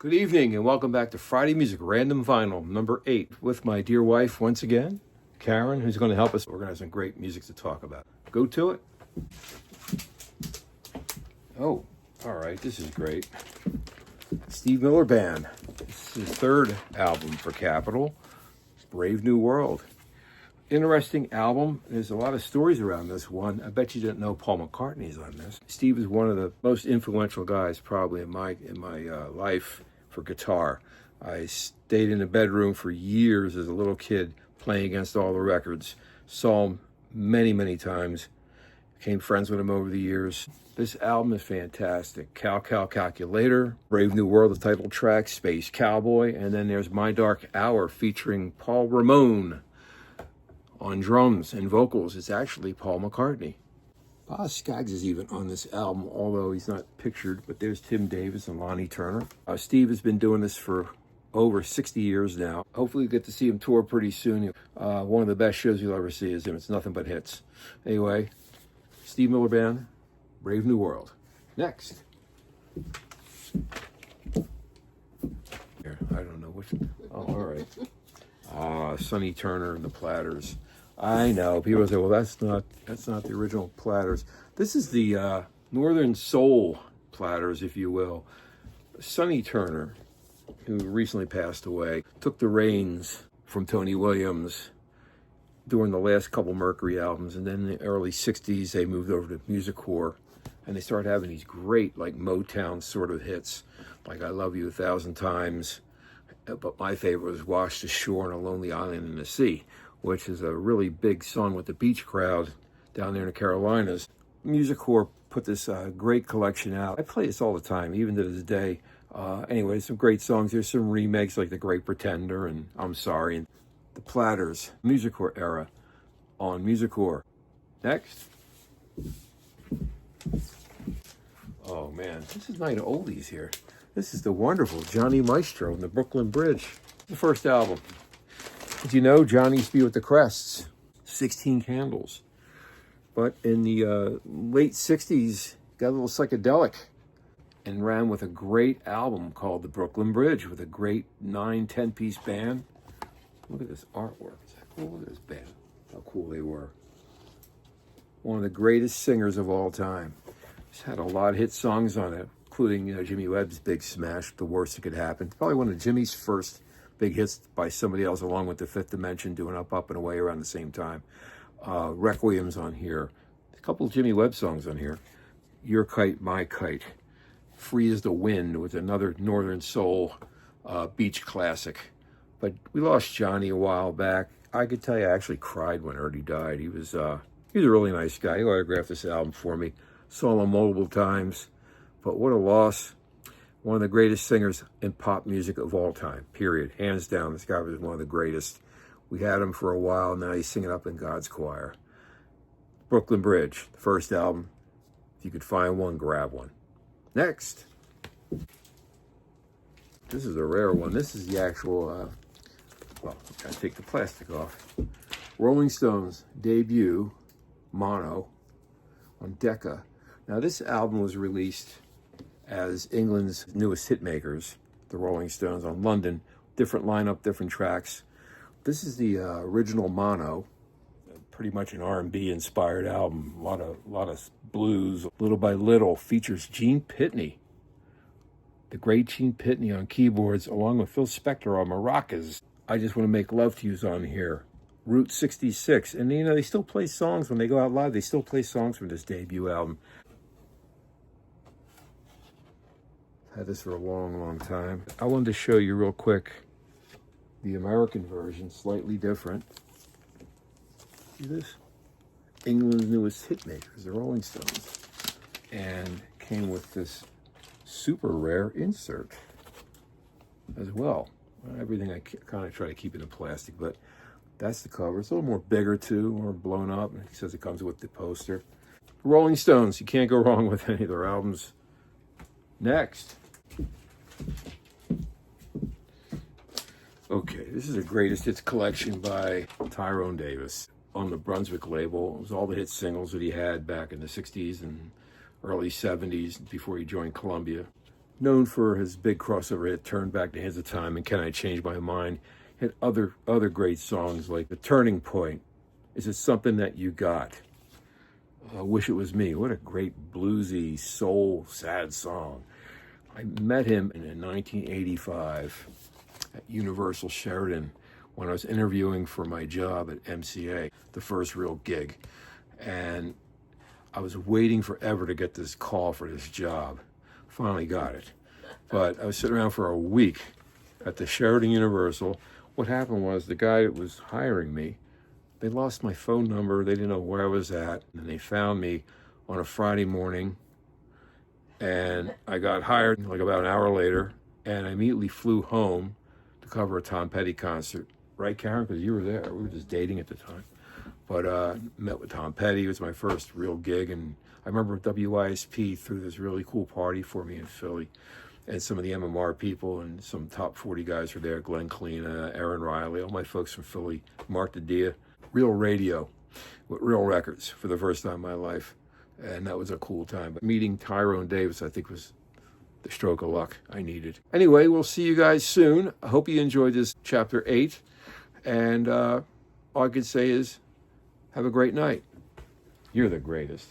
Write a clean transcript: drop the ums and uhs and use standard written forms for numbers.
Good evening and welcome back to Friday Music Random Vinyl number 8 with my dear wife once again, Karen, who's going to help us organize some great music to talk about. Go to it. Oh, all right, this is great. Steve Miller Band. This is his third album for Capitol, Brave New World. Interesting album. There's a lot of stories around this one. I bet you didn't know Paul McCartney's on this. Steve is one of the most influential guys probably in my life for guitar. I stayed in a bedroom for years as a little kid playing against all the records. Saw him many times. Became friends with him over the years. This album is fantastic. Cal Calculator, Brave New World, the title track, Space Cowboy, and then there's My Dark Hour featuring Paul Ramon. On drums and vocals, it's actually Paul McCartney. Boz Scaggs is even on this album, although he's not pictured, but there's Tim Davis and Lonnie Turner. Steve has been doing this for over 60 years now. Hopefully you get to see him tour pretty soon. One of the best shows you'll ever see is him. It's nothing but hits. Anyway, Steve Miller Band, Brave New World. Next. Here, I don't know which. Oh, all right. Sonny Turner and the Platters. I know people say, "Well, that's not the original Platters." This is the Northern Soul Platters, if you will. Sonny Turner, who recently passed away, took the reins from Tony Williams during the last couple Mercury albums, and then in the early '60s they moved over to Music Core, and they started having these great like Motown sort of hits, like "I Love You 1,000 Times." But my favorite was "Washed Ashore on a Lonely Island in the Sea," which is a really big song with the beach crowd down there in the Carolinas. Music Core put this great collection out. I play this all the time, even to this day. Anyway, some great songs. There's some remakes like "The Great Pretender" and "I'm Sorry." And the Platters, Music Core era on Music Core. Next. Oh man, this is night of oldies here. This is the wonderful Johnny Maestro and the Brooklyn Bridge. The first album. Did you know Johnny used to be with the Crests? 16 Candles. But in the late 60s, got a little psychedelic and ran with a great album called The Brooklyn Bridge with a great 9-10-piece band. Look at this artwork. Is that cool? Look at this band. How cool they were. One of the greatest singers of all time. He's had a lot of hit songs on it, including Jimmy Webb's big smash, "The Worst That Could Happen." Probably one of Jimmy's first big hits by somebody else, along with the Fifth Dimension doing Up and Away around the same time. Requiem's on here. A couple of Jimmy Webb songs on here. "Your Kite, My Kite." "Free as the Wind" with another Northern Soul beach classic. But we lost Johnny a while back. I could tell you I actually cried when Ernie died. He was a really nice guy. He autographed this album for me. Saw him multiple times. But what a loss. One of the greatest singers in pop music of all time, period. Hands down, this guy was one of the greatest. We had him for a while, now he's singing up in God's choir. Brooklyn Bridge, the first album. If you could find one, grab one. Next. This is a rare one. This is the actual, well, I gotta take the plastic off. Rolling Stones debut, mono, on Decca. Now this album was released as England's newest hitmakers, the Rolling Stones, on London. Different lineup, different tracks. This is the original mono, pretty much an R&B inspired album. A lot of blues. Little by Little features Gene Pitney, the great Gene Pitney on keyboards, along with Phil Spector on maracas. "I Just Want to Make Love to You's on here. Route 66, and they still play songs when they go out live. They still play songs from this debut album. Had this for a long time. I wanted to show you real quick the American version, slightly different. See this? England's newest hitmakers, the Rolling Stones. And came with this super rare insert as well. Everything I kind of try to keep in plastic, but that's the cover. It's a little more bigger too, more blown up. It says it comes with the poster. Rolling Stones, you can't go wrong with any of their albums. Next. Okay, this is a greatest hits collection by Tyrone Davis on the Brunswick label. It was all the hit singles that he had back in the 60s and early 70s before he joined Columbia. known for his big crossover hit, Turn Back the Hands of Time and Can I Change My Mind. Had other great songs like The Turning Point, Is It Something That You Got? Wish It Was Me. What a great bluesy, soul, sad song. I met him in 1985 at Universal Sheridan when I was interviewing for my job at MCA, the first real gig. And I was waiting forever to get this call for this job. Finally got it. But I was sitting around for a week at the Sheridan Universal. What happened was the guy that was hiring me, they lost my phone number. They didn't know where I was at. And they found me on a Friday morning. And I got hired like about an hour later. And I immediately flew home to cover a Tom Petty concert. Right, Karen? Because you were there. We were just dating at the time. But met with Tom Petty. It was my first real gig. And I remember WISP threw this really cool party for me in Philly. And some of the MMR people and some top 40 guys were there. Glenn Kleena, Aaron Riley, all my folks from Philly. Mark Didia. Real radio with real records for the first time in my life. And that was a cool time. But meeting Tyrone Davis, I think, was the stroke of luck I needed. Anyway, we'll see you guys soon. I hope you enjoyed this chapter 8. And all I can say is, have a great night. You're the greatest.